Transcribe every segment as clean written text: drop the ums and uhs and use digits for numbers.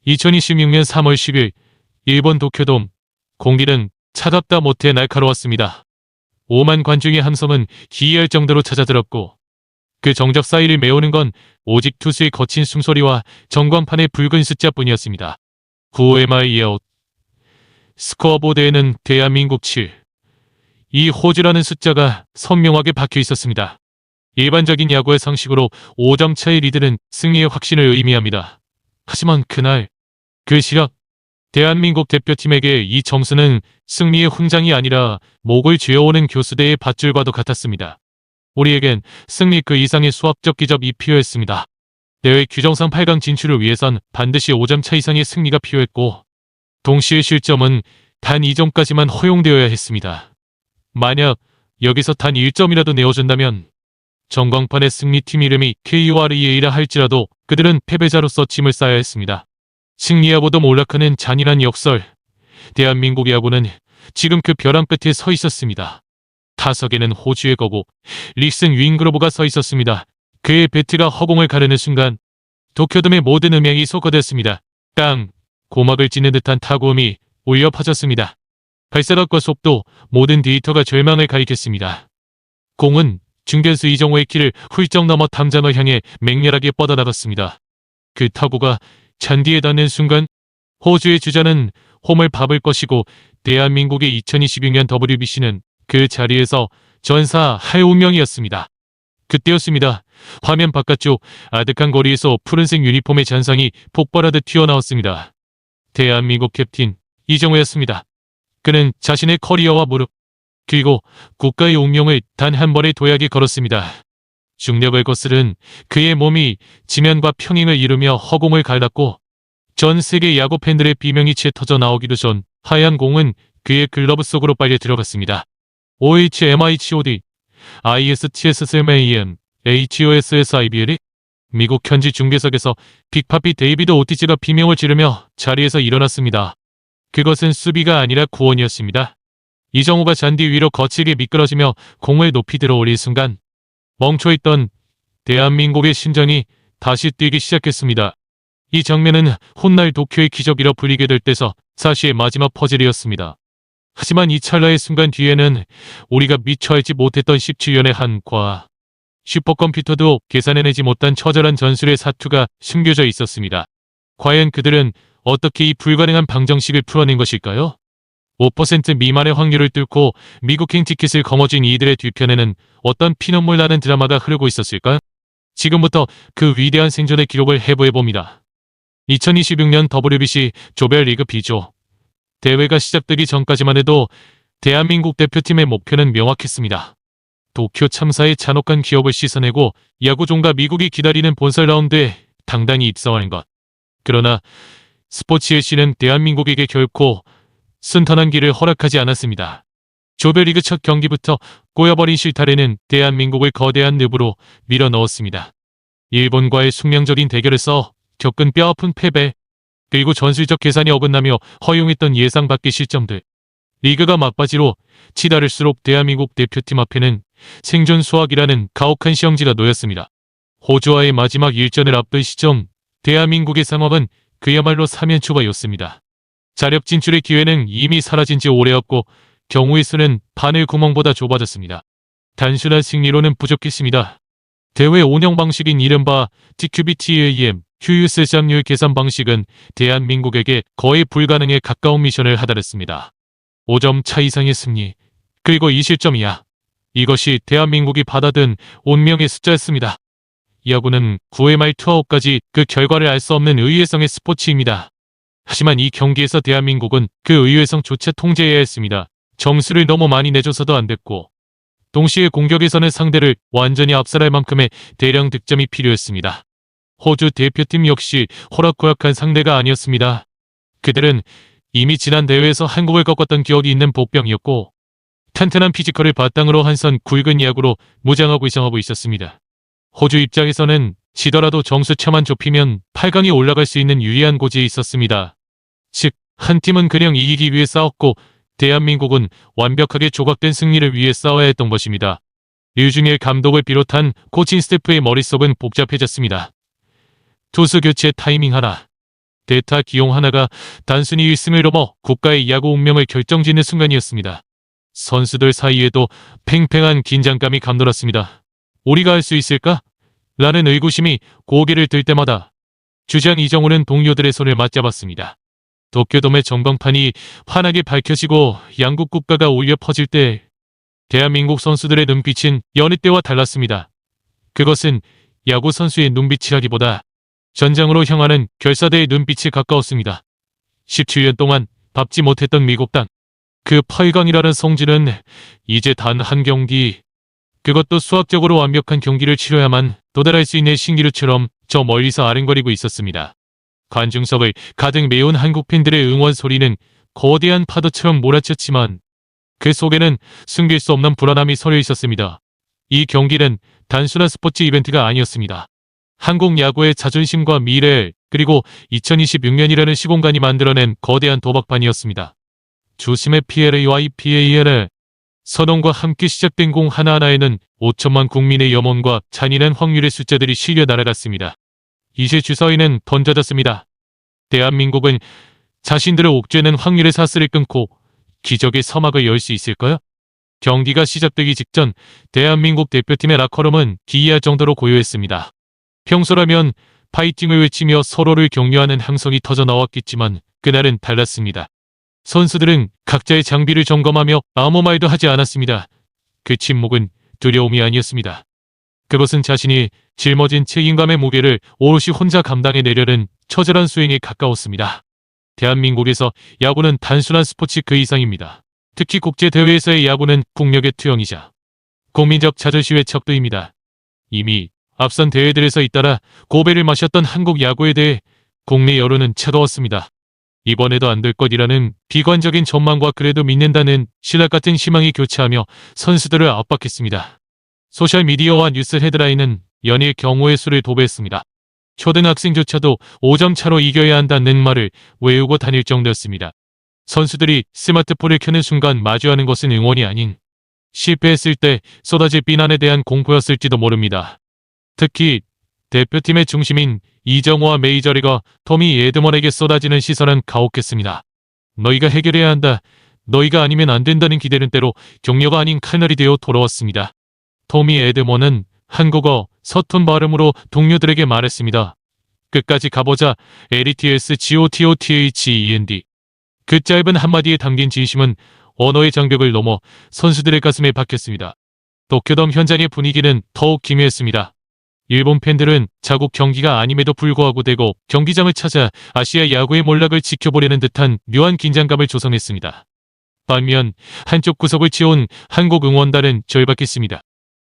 2026년 3월 10일 일본 도쿄돔. 공기는 차답다 못해 날카로웠습니다. 5만 관중의 함성은 기이할 정도로 찾아들었고 그 정적 사이를 메우는 건 오직 투수의 거친 숨소리와 전광판의 붉은 숫자뿐이었습니다. 9MIL 스코어보드에는 대한민국 7, 이 호주라는 숫자가 선명하게 박혀 있었습니다. 일반적인 야구의 상식으로 5점 차의 리드는 승리의 확신을 의미합니다. 하지만 그날 그 시각 대한민국 대표팀에게 이 점수는 승리의 훈장이 아니라 목을 쥐어오는 교수대의 밧줄과도 같았습니다. 우리에겐 승리 그 이상의 수학적 기적이 필요했습니다. 대회 규정상 8강 진출을 위해선 반드시 5점 차 이상의 승리가 필요했고 동시에 실점은 단 2점까지만 허용되어야 했습니다. 만약 여기서 단 1점이라도 내어준다면 전광판의 승리팀 이름이 KOREA라 할지라도 그들은 패배자로서 짐을 싸야 했습니다. 승리야보도 몰락하는 잔인한 역설. 대한민국 야구는 지금 그 벼랑 끝에 서 있었습니다. 타석에는 호주의 거구 릭슨 윙그로브가 서 있었습니다. 그의 배트가 허공을 가르는 순간 도쿄돔의 모든 음향이 소거됐습니다. 땅, 고막을 찢는 듯한 타구음이 울려 퍼졌습니다. 발사각과 속도, 모든 데이터가 절망을 가리켰습니다. 공은 중견수 이정호의 키를 훌쩍 넘어 담장을 향해 맹렬하게 뻗어나갔습니다. 그 타구가 잔디에 닿는 순간 호주의 주자는 홈을 밟을 것이고 대한민국의 2026년 WBC는 그 자리에서 전사할 운명이었습니다. 그때였습니다. 화면 바깥쪽 아득한 거리에서 푸른색 유니폼의 잔상이 폭발하듯 튀어나왔습니다. 대한민국 캡틴 이정호였습니다. 그는 자신의 커리어와 무릎 그리고 국가의 운명을 단 한 번에 도약에 걸었습니다. 중력을 거스른 그의 몸이 지면과 평행을 이루며 허공을 갈랐고 전 세계 야구 팬들의 비명이 채 터져 나오기도 전 하얀 공은 그의 글러브 속으로 빨려 들어갔습니다. OHMICHOD ISTSSMAN HOSSIBL이 미국 현지 중계석에서 빅파피 데이비드 오티즈가 비명을 지르며 자리에서 일어났습니다. 그것은 수비가 아니라 구원이었습니다. 이정호가 잔디 위로 거칠게 미끄러지며 공을 높이 들어올린 순간 멈춰있던 대한민국의 심장이 다시 뛰기 시작했습니다. 이 장면은 훗날 도쿄의 기적이라 불리게 될 때서 사시의 마지막 퍼즐이었습니다. 하지만 이 찰나의 순간 뒤에는 우리가 미처 알지 못했던 17년의 한 과학, 슈퍼컴퓨터도 계산해내지 못한 처절한 전술의 사투가 숨겨져 있었습니다. 과연 그들은 어떻게 이 불가능한 방정식을 풀어낸 것일까요? 5% 미만의 확률을 뚫고 미국행 티켓을 거머쥔 이들의 뒤편에는 어떤 피눈물 나는 드라마가 흐르고 있었을까? 지금부터 그 위대한 생존의 기록을 해부해봅니다. 2026년 WBC 조별리그 B조. 대회가 시작되기 전까지만 해도 대한민국 대표팀의 목표는 명확했습니다. 도쿄 참사의 잔혹한 기억을 씻어내고 야구종과 미국이 기다리는 본선 라운드에 당당히 입성하는 것. 그러나 스포츠의 신은 대한민국에게 결코 순탄한 길을 허락하지 않았습니다. 조별리그 첫 경기부터 꼬여버린 실타래는 대한민국을 거대한 늪으로 밀어넣었습니다. 일본과의 숙명적인 대결에서 겪은 뼈아픈 패배, 그리고 전술적 계산이 어긋나며 허용했던 예상 밖의 실점들. 리그가 막바지로 치달을수록 대한민국 대표팀 앞에는 생존 수학이라는 가혹한 시험지가 놓였습니다. 호주와의 마지막 일전을 앞둔 시점, 대한민국의 상황은 그야말로 사면초가였습니다. 자력 진출의 기회는 이미 사라진 지 오래였고 경우의 수는 바늘 구멍보다 좁아졌습니다. 단순한 승리로는 부족했습니다. 대회 운영 방식인 이른바 TQBTAM, 휴유스 시장률 계산 방식은 대한민국에게 거의 불가능에 가까운 미션을 하달했습니다. 5점 차 이상의 승리, 그리고 2실점이야. 이것이 대한민국이 받아든 운명의 숫자였습니다. 야구는 9회 말 투아웃까지 그 결과를 알 수 없는 의외성의 스포츠입니다. 하지만 이 경기에서 대한민국은 그 의외성조차 통제해야 했습니다. 점수를 너무 많이 내줘서도 안 됐고 동시에 공격에서는 상대를 완전히 압살할 만큼의 대량 득점이 필요했습니다. 호주 대표팀 역시 호락호락한 상대가 아니었습니다. 그들은 이미 지난 대회에서 한국을 꺾었던 기억이 있는 복병이었고 탄탄한 피지컬을 바탕으로 한 선 굵은 야구로 무장하고 이상하고 있었습니다. 호주 입장에서는 지더라도 점수차만 좁히면 8강에 올라갈 수 있는 유리한 고지에 있었습니다. 즉, 한 팀은 그냥 이기기 위해 싸웠고 대한민국은 완벽하게 조각된 승리를 위해 싸워야 했던 것입니다. 류중일 감독을 비롯한 코칭 스태프의 머릿속은 복잡해졌습니다. 투수 교체 타이밍 하나, 대타 기용 하나가 단순히 1승을 넘어 국가의 야구 운명을 결정짓는 순간이었습니다. 선수들 사이에도 팽팽한 긴장감이 감돌았습니다. 우리가 할 수 있을까? 라는 의구심이 고개를 들 때마다 주장 이정우는 동료들의 손을 맞잡았습니다. 도쿄돔의 전광판이 환하게 밝혀지고 양국 국가가 울려 퍼질 때 대한민국 선수들의 눈빛은 여느 때와 달랐습니다. 그것은 야구 선수의 눈빛이라기보다 전장으로 향하는 결사대의 눈빛이 가까웠습니다. 17년 동안 밟지 못했던 미국 땅. 그 8강이라는 성질은 이제 단 한 경기, 그것도 수학적으로 완벽한 경기를 치러야만 도달할 수 있는 신기루처럼 저 멀리서 아른거리고 있었습니다. 관중석을 가득 메운 한국 팬들의 응원 소리는 거대한 파도처럼 몰아쳤지만 그 속에는 숨길 수 없는 불안함이 서려 있었습니다. 이 경기는 단순한 스포츠 이벤트가 아니었습니다. 한국 야구의 자존심과 미래, 그리고 2026년이라는 시공간이 만들어낸 거대한 도박판이었습니다. 주심의 PLAYPAL 선언과 함께 시작된 공 하나하나에는 5천만 국민의 염원과 잔인한 확률의 숫자들이 실려 날아갔습니다. 이제 주사위는 던져졌습니다. 대한민국은 자신들을 옥죄는 확률의 사슬을 끊고 기적의 서막을 열 수 있을까요? 경기가 시작되기 직전 대한민국 대표팀의 라커룸은 기이할 정도로 고요했습니다. 평소라면 파이팅을 외치며 서로를 격려하는 함성이 터져 나왔겠지만 그날은 달랐습니다. 선수들은 각자의 장비를 점검하며 아무 말도 하지 않았습니다. 그 침묵은 두려움이 아니었습니다. 그것은 자신이 짊어진 책임감의 무게를 오롯이 혼자 감당해내려는 처절한 수행에 가까웠습니다. 대한민국에서 야구는 단순한 스포츠 그 이상입니다. 특히 국제대회에서의 야구는 국력의 투영이자 국민적 자존심의 척도입니다. 이미 앞선 대회들에서 잇따라 고배를 마셨던 한국 야구에 대해 국내 여론은 차가웠습니다. 이번에도 안 될 것이라는 비관적인 전망과 그래도 믿는다는 신랄 같은 희망이 교차하며 선수들을 압박했습니다. 소셜미디어와 뉴스 헤드라인은 연일 경우의 수를 도배했습니다. 초등학생조차도 5점 차로 이겨야 한다는 말을 외우고 다닐 정도였습니다. 선수들이 스마트폰을 켜는 순간 마주하는 것은 응원이 아닌 실패했을 때 쏟아질 비난에 대한 공포였을지도 모릅니다. 특히 대표팀의 중심인 이정우와 메이저리거 토미 에드먼에게 쏟아지는 시선은 가혹했습니다. 너희가 해결해야 한다. 너희가 아니면 안 된다는 기대는 때로 격려가 아닌 칼날이 되어 돌아왔습니다. 토미 에드먼은 한국어 서툰 발음으로 동료들에게 말했습니다. 끝까지 가보자. LETSGOTOTHEND. 그 짧은 한마디에 담긴 진심은 언어의 장벽을 넘어 선수들의 가슴에 박혔습니다. 도쿄돔 현장의 분위기는 더욱 기묘했습니다. 일본 팬들은 자국 경기가 아님에도 불구하고 대거 경기장을 찾아 아시아 야구의 몰락을 지켜보려는 듯한 묘한 긴장감을 조성했습니다. 반면 한쪽 구석을 채운 한국 응원단은 절박했습니다.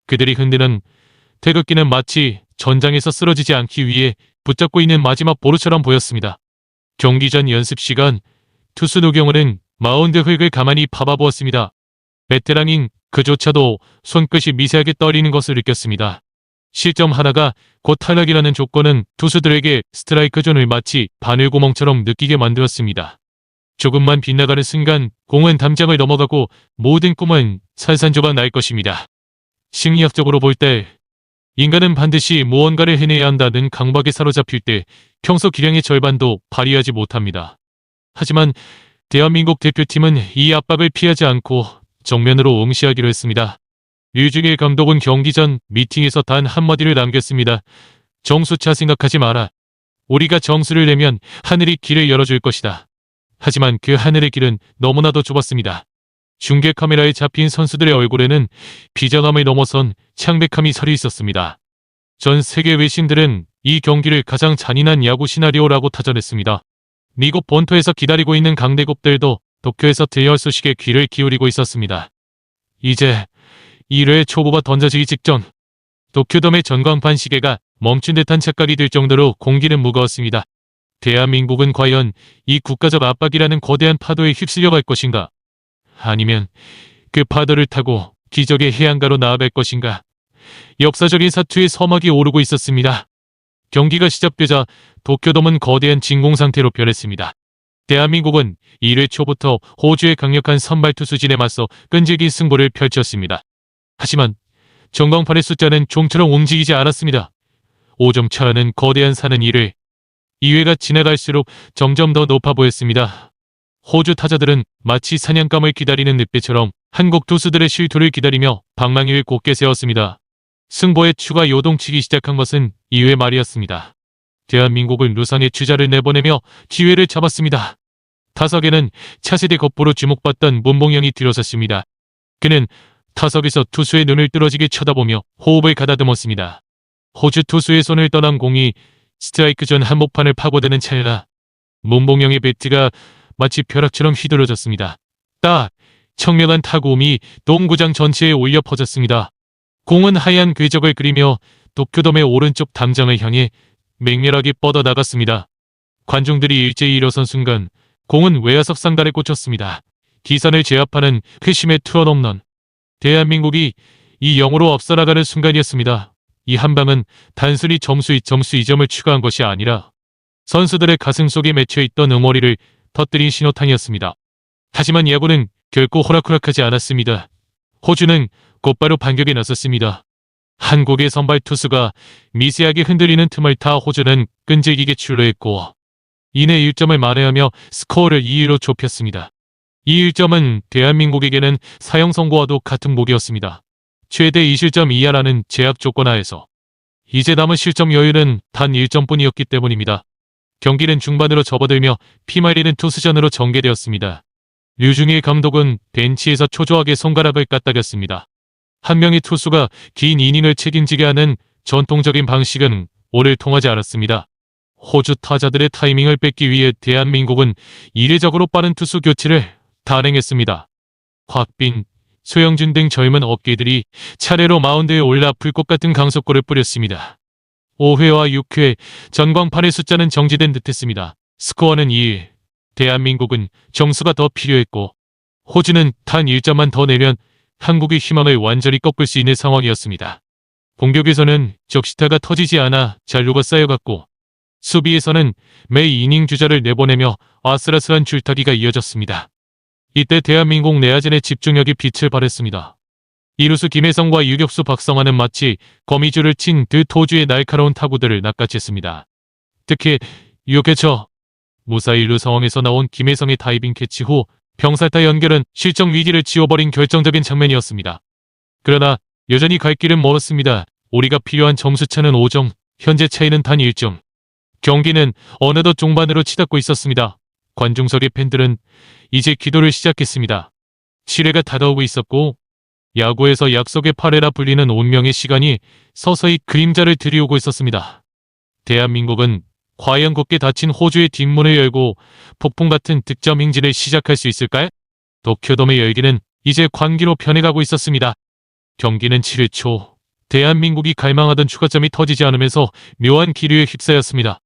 그들이 흔드는 태극기는 마치 전장에서 쓰러지지 않기 위해 붙잡고 있는 마지막 보루처럼 보였습니다. 경기 전 연습 시간, 투수 노경은은 마운드 흙을 가만히 밟아보았습니다. 베테랑인 그조차도 손끝이 미세하게 떨리는 것을 느꼈습니다. 실점 하나가 곧 탈락이라는 조건은 투수들에게 스트라이크 존을 마치 바늘구멍처럼 느끼게 만들었습니다. 조금만 빗나가는 순간 공은 담장을 넘어가고 모든 꿈은 산산조각 날 것입니다. 심리학적으로 볼 때 인간은 반드시 무언가를 해내야 한다는 강박에 사로잡힐 때 평소 기량의 절반도 발휘하지 못합니다. 하지만 대한민국 대표팀은 이 압박을 피하지 않고 정면으로 응시하기로 했습니다. 류중일 감독은 경기 전 미팅에서 단 한마디를 남겼습니다. 정수차 생각하지 마라. 우리가 정수를 내면 하늘이 길을 열어줄 것이다. 하지만 그 하늘의 길은 너무나도 좁았습니다. 중계 카메라에 잡힌 선수들의 얼굴에는 비장함을 넘어선 창백함이 서려 있었습니다. 전 세계 외신들은 이 경기를 가장 잔인한 야구 시나리오라고 타전했습니다. 미국 본토에서 기다리고 있는 강대국들도 도쿄에서 들려올 소식에 귀를 기울이고 있었습니다. 이제 1회 초보가 던져지기 직전 도쿄돔의 전광판 시계가 멈춘 듯한 착각이 들 정도로 공기는 무거웠습니다. 대한민국은 과연 이 국가적 압박이라는 거대한 파도에 휩쓸려 갈 것인가? 아니면 그 파도를 타고 기적의 해안가로 나아갈 것인가? 역사적인 사투의 서막이 오르고 있었습니다. 경기가 시작되자 도쿄돔은 거대한 진공 상태로 변했습니다. 대한민국은 1회 초부터 호주의 강력한 선발 투수진에 맞서 끈질긴 승부를 펼쳤습니다. 하지만 전광판의 숫자는 좀처럼 움직이지 않았습니다. 5점 차라는 거대한 산은 이를 2회가 지나갈수록 점점 더 높아 보였습니다. 호주 타자들은 마치 사냥감을 기다리는 늑대처럼 한국 투수들의 실투를 기다리며 방망이를 곧게 세웠습니다. 승부에 추가 요동치기 시작한 것은 2회 말이었습니다. 대한민국은 루상의 주자를 내보내며 기회를 잡았습니다. 타석에는 차세대 겉보로 주목받던 문봉영이 들어섰습니다. 그는 타석에서 투수의 눈을 뚫어지게 쳐다보며 호흡을 가다듬었습니다. 호주 투수의 손을 떠난 공이 스트라이크 전 한복판을 파고드는 찰나 문봉영의 배트가 마치 벼락처럼 휘둘러졌습니다. 딱! 청명한 타구음이 농구장 전체에 울려 퍼졌습니다. 공은 하얀 궤적을 그리며 도쿄돔의 오른쪽 담장을 향해 맹렬하게 뻗어나갔습니다. 관중들이 일제히 일어선 순간 공은 외야석 상단에 꽂혔습니다. 기선을 제압하는 회심의 투런 홈런. 대한민국이 2-0으로 앞서나가는 순간이었습니다. 이 한 방은 단순히 점수 2점을 추가한 것이 아니라 선수들의 가슴 속에 맺혀있던 응어리를 터뜨린 신호탄이었습니다. 하지만 야구는 결코 호락호락하지 않았습니다. 호주는 곧바로 반격에 나섰습니다. 한국의 선발 투수가 미세하게 흔들리는 틈을 타 호주는 끈질기게 출루했고 이내 1점을 만회하며 스코어를 2-1로 좁혔습니다. 이 1점은 대한민국에게는 사형 선고와도 같은 목이었습니다. 최대 2실점 이하라는 제약 조건 하에서 이제 남은 실점 여유는 단 1점뿐이었기 때문입니다. 경기는 중반으로 접어들며 피말리는 투수전으로 전개되었습니다. 류중일 감독은 벤치에서 초조하게 손가락을 까딱였습니다. 한 명의 투수가 긴 이닝을 책임지게 하는 전통적인 방식은 오늘 통하지 않았습니다. 호주 타자들의 타이밍을 뺏기 위해 대한민국은 이례적으로 빠른 투수 교체를 단행했습니다. 곽빈, 소영준 등 젊은 어깨들이 차례로 마운드에 올라 불꽃 같은 강속구를 뿌렸습니다. 5회와 6회 전광판의 숫자는 정지된 듯했습니다. 스코어는 2일. 대한민국은 점수가 더 필요했고 호주는 단 1점만 더 내면 한국의 희망을 완전히 꺾을 수 있는 상황이었습니다. 공격에서는 적시타가 터지지 않아 잔류가 쌓여갔고 수비에서는 매 이닝 주자를 내보내며 아슬아슬한 줄타기가 이어졌습니다. 이때 대한민국 내야진의 집중력이 빛을 발했습니다. 이루수 김혜성과 유격수 박성환은 마치 거미줄을 친 듯 호주의 날카로운 타구들을 낚아챘습니다. 특히 6회초 무사히 1루 상황에서 나온 김혜성의 다이빙 캐치 후 병살타 연결은 실점 위기를 지워버린 결정적인 장면이었습니다. 그러나 여전히 갈 길은 멀었습니다. 우리가 필요한 점수차는 5점, 현재 차이는 단 1점. 경기는 어느덧 종반으로 치닫고 있었습니다. 관중석의 팬들은 이제 기도를 시작했습니다. 7회가 다가오고 있었고 야구에서 약속의 8회라 불리는 운명의 시간이 서서히 그림자를 들이오고 있었습니다. 대한민국은 과연 곧게 닫힌 호주의 뒷문을 열고 폭풍 같은 득점 행진을 시작할 수 있을까요? 도쿄돔의 열기는 이제 광기로 변해가고 있었습니다. 경기는 7회 초 대한민국이 갈망하던 추가점이 터지지 않으면서 묘한 기류에 휩싸였습니다.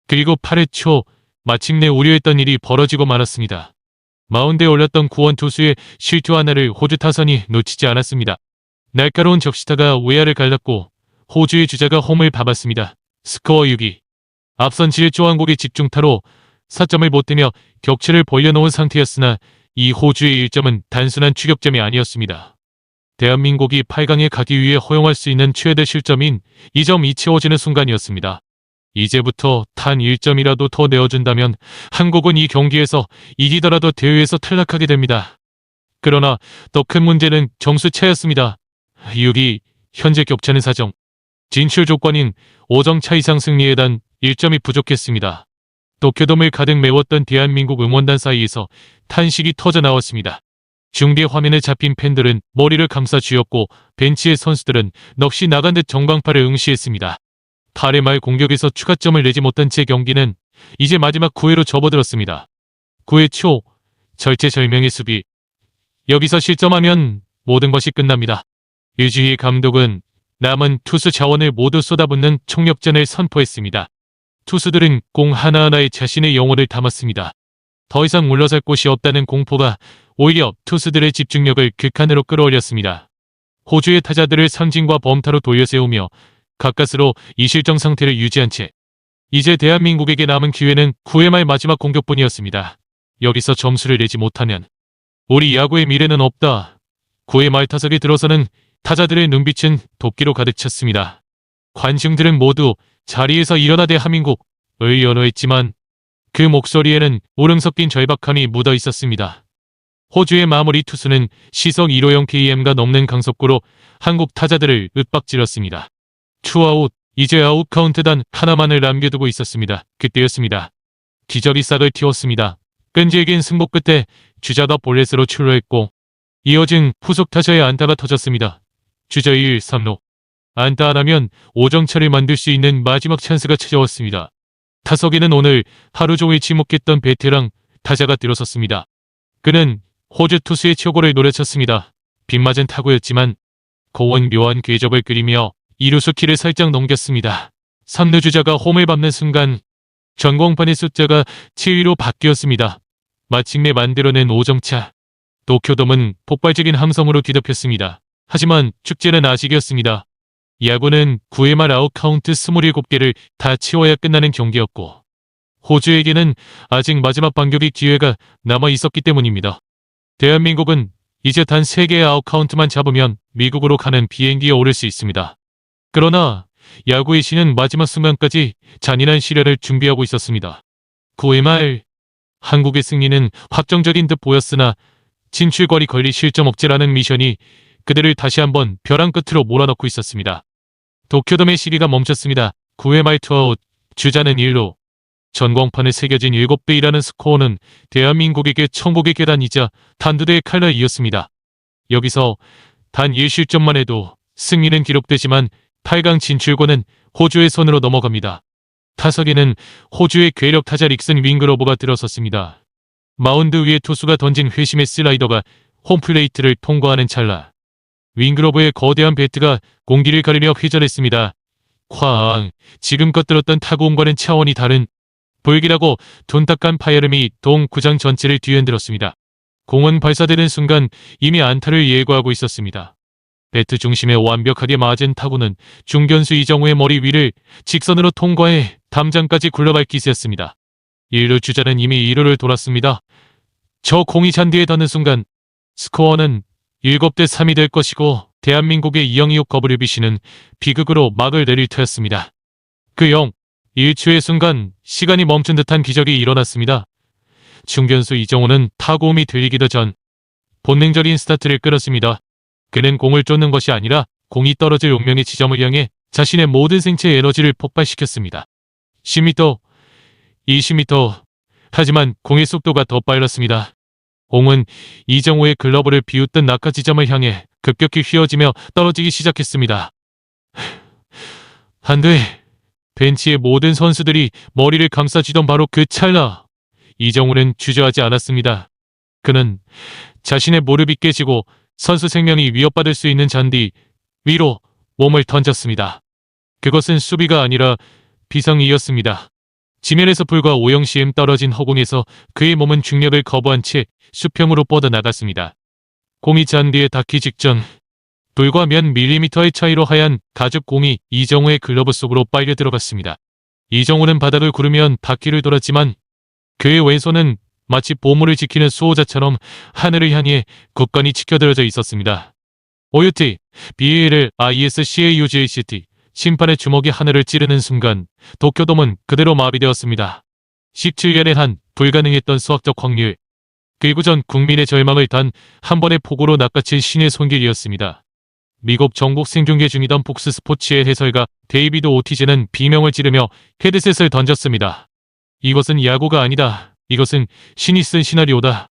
그리고 8회 초 마침내 우려했던 일이 벌어지고 말았습니다. 마운드에 올랐던 구원 투수의 실투 하나를 호주 타선이 놓치지 않았습니다. 날카로운 적시타가 외야를 갈랐고 호주의 주자가 홈을 밟았습니다. 스코어 6위. 앞선 7조 한국의 집중타로 4점을 못대며 격차를 벌려놓은 상태였으나 이 호주의 1점은 단순한 추격점이 아니었습니다. 대한민국이 8강에 가기 위해 허용할 수 있는 최대 실점인 2점이 채워지는 순간이었습니다. 이제부터 단 1점이라도 더 내어준다면 한국은 이 경기에서 이기더라도 대회에서 탈락하게 됩니다. 그러나 더 큰 문제는 점수 차였습니다. 6위, 현재 격차는 4점. 진출 조건인 5점 차 이상 승리에 단 1점이 부족했습니다. 도쿄돔을 가득 메웠던 대한민국 응원단 사이에서 탄식이 터져나왔습니다. 중계 화면에 잡힌 팬들은 머리를 감싸 쥐었고 벤치의 선수들은 넋이 나간 듯 전광판을 응시했습니다. 8회 말 공격에서 추가점을 내지 못한 채 경기는 이제 마지막 9회로 접어들었습니다. 9회 초 절체절명의 수비. 여기서 실점하면 모든 것이 끝납니다. 유지희 감독은 남은 투수 자원을 모두 쏟아붓는 총력전을 선포했습니다. 투수들은 공 하나하나에 자신의 영혼을 담았습니다. 더 이상 물러설 곳이 없다는 공포가 오히려 투수들의 집중력을 극한으로 끌어올렸습니다. 호주의 타자들을 삼진과 범타로 돌려세우며 가까스로 이실점 상태를 유지한 채 이제 대한민국에게 남은 기회는 9회 말 마지막 공격뿐이었습니다. 여기서 점수를 내지 못하면 우리 야구의 미래는 없다. 9회 말 타석에 들어서는 타자들의 눈빛은 도끼로 가득 찼습니다. 관중들은 모두 자리에서 일어나 대한민국 연호했지만 그 목소리에는 울음 섞인 절박함이 묻어 있었습니다. 호주의 마무리 투수는 시속 150 km가 넘는 강속구로 한국 타자들을 윽박질렀습니다. 투아웃, 이제 아웃 카운트단 하나만을 남겨두고 있었습니다. 그때였습니다. 기적이 싹을 틔웠습니다. 끈질긴 승부 끝에 주자가 볼넷으로 출루했고 이어진 후속 타자의 안타가 터졌습니다. 주자 1, 3루. 안타 하나면 오정차를 만들 수 있는 마지막 찬스가 찾아왔습니다. 타석에는 오늘 하루 종일 지목했던 베테랑 타자가 들어섰습니다. 그는 호주 투수의 최고를 노려쳤습니다. 빗맞은 타구였지만 고운 묘한 궤적을 그리며 이루수 키를 살짝 넘겼습니다. 3루 주자가 홈을 밟는 순간 전광판의 숫자가 7위로 바뀌었습니다. 마침내 만들어낸 5점차. 도쿄돔은 폭발적인 함성으로 뒤덮였습니다. 하지만 축제는 아직이었습니다. 야구는 9회 말 아웃 카운트 27개를 다 치워야 끝나는 경기였고 호주에게는 아직 마지막 반격의 기회가 남아 있었기 때문입니다. 대한민국은 이제 단 3개의 아웃 카운트만 잡으면 미국으로 가는 비행기에 오를 수 있습니다. 그러나 야구의 신은 마지막 순간까지 잔인한 시련을 준비하고 있었습니다. 9회 말 한국의 승리는 확정적인 듯 보였으나 진출권이 걸릴 실점 억제라는 미션이 그들을 다시 한번 벼랑 끝으로 몰아넣고 있었습니다. 도쿄돔의 시리가 멈췄습니다. 9회 말 투아웃, 주자는 1루. 전광판에 새겨진 7대 2라는 스코어는 대한민국에게 천국의 계단이자 단두대의 칼날이었습니다. 여기서 단 1실점만 해도 승리는 기록되지만 8강 진출권은 호주의 손으로 넘어갑니다. 타석에는 호주의 괴력 타자 릭슨 윙그로브가 들어섰습니다. 마운드 위에 투수가 던진 회심의 슬라이더가 홈플레이트를 통과하는 찰나 윙그로브의 거대한 배트가 공기를 가리며 회전했습니다. 쾅! 지금껏 들었던 타구음과는 차원이 다른 불길하고 둔탁한 파열음이 동구장 전체를 뒤흔들었습니다. 공은 발사되는 순간 이미 안타를 예고하고 있었습니다. 배트 중심에 완벽하게 맞은 타구는 중견수 이정우의 머리 위를 직선으로 통과해 담장까지 굴러갈 기세였습니다. 1루 주자는 이미 2루를 돌았습니다. 저 공이 잔디에 닿는 순간 스코어는 7대 3이 될 것이고 대한민국의 이영이욱 WBC는 비극으로 막을 내릴 터였습니다. 그 1초의 순간 시간이 멈춘 듯한 기적이 일어났습니다. 중견수 이정우는 타구음이 들리기도 전 본능적인 스타트를 끊었습니다. 그는 공을 쫓는 것이 아니라 공이 떨어질 운명의 지점을 향해 자신의 모든 생체 에너지를 폭발시켰습니다. 10m, 20m, 하지만 공의 속도가 더 빨랐습니다. 공은 이정우의 글러브를 비웃던 낙하 지점을 향해 급격히 휘어지며 떨어지기 시작했습니다. 안 돼. 벤치의 모든 선수들이 머리를 감싸쥐던 바로 그 찰나 이정우는 주저하지 않았습니다. 그는 자신의 무릎이 깨지고 선수 생명이 위협받을 수 있는 잔디 위로 몸을 던졌습니다. 그것은 수비가 아니라 비상이었습니다. 지면에서 불과 5cm 떨어진 허공에서 그의 몸은 중력을 거부한 채 수평으로 뻗어나갔습니다. 공이 잔디에 닿기 직전 불과 몇 밀리미터의 차이로 하얀 가죽 공이 이정우의 글러브 속으로 빨려 들어갔습니다. 이정우는 바닥을 구르면 바퀴를 돌았지만 그의 왼손은 마치 보물을 지키는 수호자처럼 하늘을 향해 굳건히 치켜들어져 있었습니다. OUT, BAL, ISCAUGACT 심판의 주먹이 하늘을 찌르는 순간 도쿄돔은 그대로 마비되었습니다. 17년의 한 불가능했던 수학적 확률. 그리고 전 국민의 절망을 단 한 번의 폭우로 낚아챈 신의 손길이었습니다. 미국 전국 생중계 중이던 폭스 스포츠의 해설가 데이비드 오티즈는 비명을 지르며 헤드셋을 던졌습니다. 이것은 야구가 아니다. 이것은 신이 쓴 시나리오다.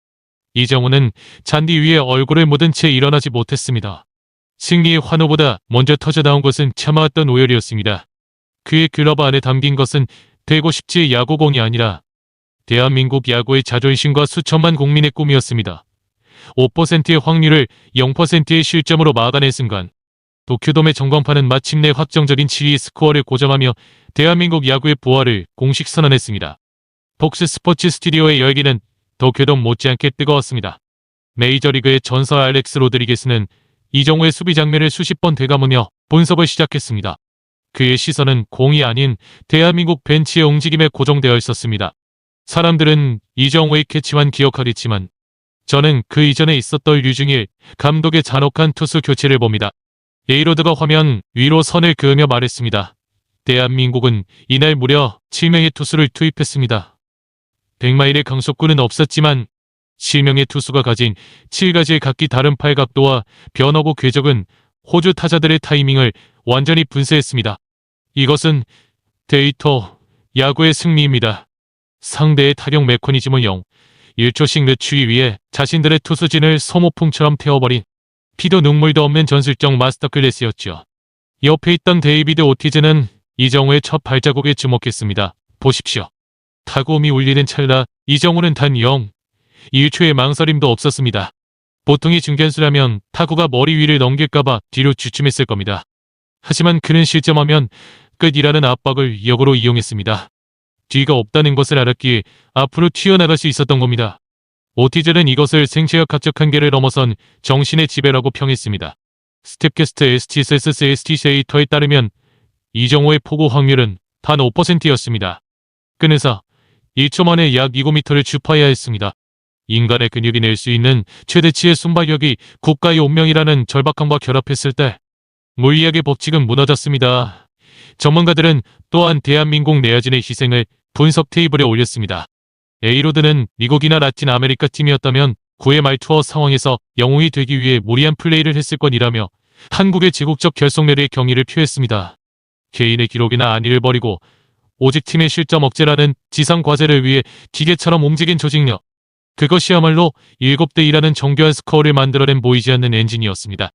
이정우는 잔디 위에 얼굴을 묻은 채 일어나지 못했습니다. 승리의 환호보다 먼저 터져나온 것은 참아왔던 오열이었습니다. 그의 글러브 안에 담긴 것은 되고 싶지의 야구공이 아니라 대한민국 야구의 자존심과 수천만 국민의 꿈이었습니다. 5%의 확률을 0%의 실점으로 막아낸 순간 도쿄돔의 전광판은 마침내 확정적인 7위 스코어를 고정하며 대한민국 야구의 부활을 공식 선언했습니다. 폭스 스포츠 스튜디오의 열기는 도쿄돔 못지않게 뜨거웠습니다. 메이저리그의 전설 알렉스 로드리게스는 이정우의 수비 장면을 수십 번 되감으며 분석을 시작했습니다. 그의 시선은 공이 아닌 대한민국 벤치의 움직임에 고정되어 있었습니다. 사람들은 이정우의 캐치만 기억하겠지만 저는 그 이전에 있었던 류중일 감독의 잔혹한 투수 교체를 봅니다. 에이로드가 화면 위로 선을 그으며 말했습니다. 대한민국은 이날 무려 7명의 투수를 투입했습니다. 100마일의 강속구는 없었지만 7명의 투수가 가진 7가지의 각기 다른 팔각도와 변화구 궤적은 호주 타자들의 타이밍을 완전히 분쇄했습니다. 이것은 데이터, 야구의 승리입니다. 상대의 타격 메커니즘을 1초씩 늦추기 위해 자신들의 투수진을 소모품처럼 태워버린 피도 눈물도 없는 전술적 마스터 클래스였죠. 옆에 있던 데이비드 오티즈는 이정우의 첫 발자국에 주목했습니다. 보십시오. 타구음이 울리는 찰나 이정우는 단 1초의 망설임도 없었습니다. 보통의 중견수라면 타구가 머리 위를 넘길까봐 뒤로 주춤했을 겁니다. 하지만 그는 실점하면 끝이라는 압박을 역으로 이용했습니다. 뒤가 없다는 것을 알았기에 앞으로 튀어나갈 수 있었던 겁니다. 오티즈는 이것을 생체학적 한계를 넘어선 정신의 지배라고 평했습니다. 스텝캐스트 STSSST세이터에 따르면 이정호의 포구 확률은 단 5%였습니다. 끊에서 1초 만에 약 2고미터를 주파해야 했습니다. 인간의 근육이 낼 수 있는 최대치의 순발력이 국가의 운명이라는 절박함과 결합했을 때 물리학의 법칙은 무너졌습니다. 전문가들은 또한 대한민국 내야진의 희생을 분석 테이블에 올렸습니다. 에이로드는 미국이나 라틴 아메리카 팀이었다면 9회 말 투어 상황에서 영웅이 되기 위해 무리한 플레이를 했을 것이라며 한국의 제국적 결속내리의 경의를 표했습니다. 개인의 기록이나 안위를 버리고 오직 팀의 실점 억제라는 지상 과제를 위해 기계처럼 움직인 조직력. 그것이야말로 7대2라는 정교한 스코어를 만들어낸 보이지 않는 엔진이었습니다.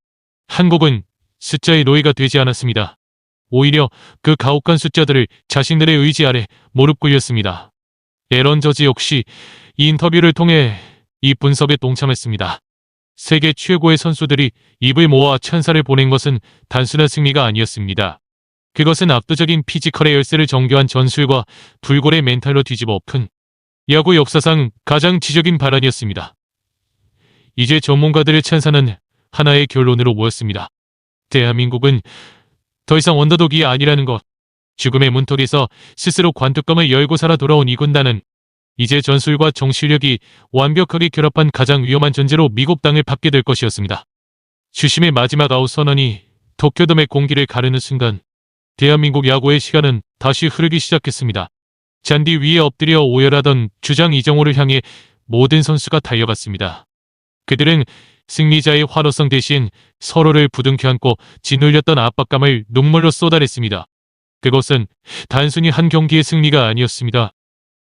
한국은 숫자의 노예가 되지 않았습니다. 오히려 그 가혹한 숫자들을 자신들의 의지 아래 무릎 꿇렸습니다. 에런 저지 역시 이 인터뷰를 통해 이 분석에 동참했습니다. 세계 최고의 선수들이 입을 모아 찬사를 보낸 것은 단순한 승리가 아니었습니다. 그것은 압도적인 피지컬의 열쇠를 정교한 전술과 불골의 멘탈로 뒤집어 엎은 야구 역사상 가장 지적인 발언이었습니다. 이제 전문가들의 찬사는 하나의 결론으로 모였습니다. 대한민국은 더 이상 언더독이 아니라는 것. 죽음의 문턱에서 스스로 관뚜껑을 열고 살아 돌아온 이 군단은 이제 전술과 정실력이 완벽하게 결합한 가장 위험한 존재로 미국 땅을 밟게 될 것이었습니다. 주심의 마지막 아웃 선언이 도쿄돔의 공기를 가르는 순간 대한민국 야구의 시간은 다시 흐르기 시작했습니다. 잔디 위에 엎드려 오열하던 주장 이정호를 향해 모든 선수가 달려갔습니다. 그들은 승리자의 환호성 대신 서로를 부둥켜 안고 짓눌렸던 압박감을 눈물로 쏟아냈습니다. 그것은 단순히 한 경기의 승리가 아니었습니다.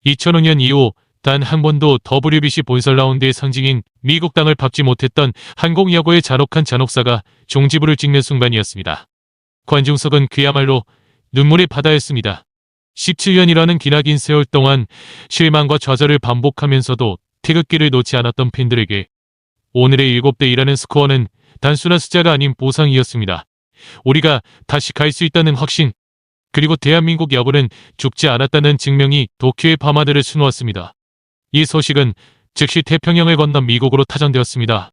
2005년 이후 단 한 번도 WBC 본선 라운드의 상징인 미국 땅을 밟지 못했던 한국 야구의 잔혹한 잔혹사가 종지부를 찍는 순간이었습니다. 관중석은 그야말로 눈물의 바다였습니다. 17년이라는 기나긴 세월 동안 실망과 좌절을 반복하면서도 태극기를 놓지 않았던 팬들에게 오늘의 7대2라는 스코어는 단순한 숫자가 아닌 보상이었습니다. 우리가 다시 갈 수 있다는 확신, 그리고 대한민국 야구는 죽지 않았다는 증명이 도쿄의 밤하늘을 수놓았습니다. 이 소식은 즉시 태평양을 건너 미국으로 타전되었습니다.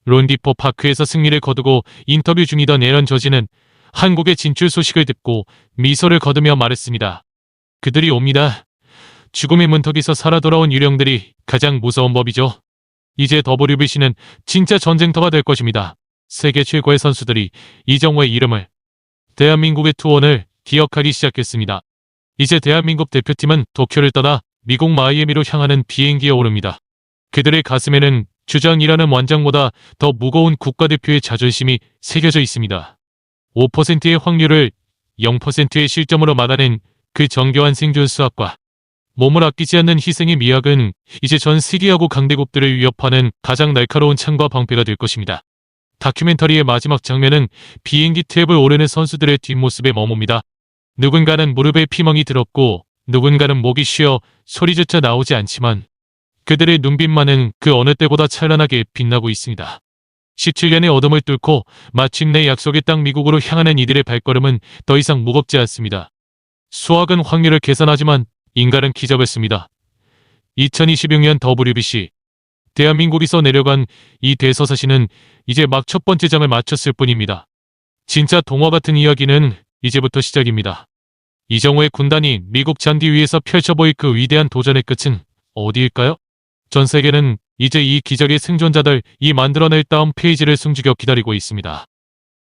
론디포 파크에서 승리를 거두고 인터뷰 중이던 에런 저지는 한국의 진출 소식을 듣고 미소를 거두며 말했습니다. 그들이 옵니다. 죽음의 문턱에서 살아 돌아온 유령들이 가장 무서운 법이죠. 이제 WBC는 진짜 전쟁터가 될 것입니다. 세계 최고의 선수들이 이정우의 이름을, 대한민국의 투혼을 기억하기 시작했습니다. 이제 대한민국 대표팀은 도쿄를 떠나 미국 마이애미로 향하는 비행기에 오릅니다. 그들의 가슴에는 주장이라는 완장보다 더 무거운 국가대표의 자존심이 새겨져 있습니다. 5%의 확률을 0%의 실점으로 막아낸 그 정교한 생존 수학과 몸을 아끼지 않는 희생의 미학은 이제 전 세계야구 강대국들을 위협하는 가장 날카로운 창과 방패가 될 것입니다. 다큐멘터리의 마지막 장면은 비행기 트랩을 오르는 선수들의 뒷모습에 머뭅니다. 누군가는 무릎에 피멍이 들었고 누군가는 목이 쉬어 소리조차 나오지 않지만 그들의 눈빛만은 그 어느 때보다 찬란하게 빛나고 있습니다. 17년의 어둠을 뚫고 마침내 약속의 땅 미국으로 향하는 이들의 발걸음은 더 이상 무겁지 않습니다. 수학은 확률을 계산하지만 인간은 기적을 씁니다. 2026년 WBC 대한민국에서 내려간 이 대서사시는 이제 막 첫 번째 장을 마쳤을 뿐입니다. 진짜 동화 같은 이야기는 이제부터 시작입니다. 이정우의 군단이 미국 잔디 위에서 펼쳐보일 그 위대한 도전의 끝은 어디일까요? 전 세계는 이제 이 기적의 생존자들이 만들어낼 다음 페이지를 숨죽여 기다리고 있습니다.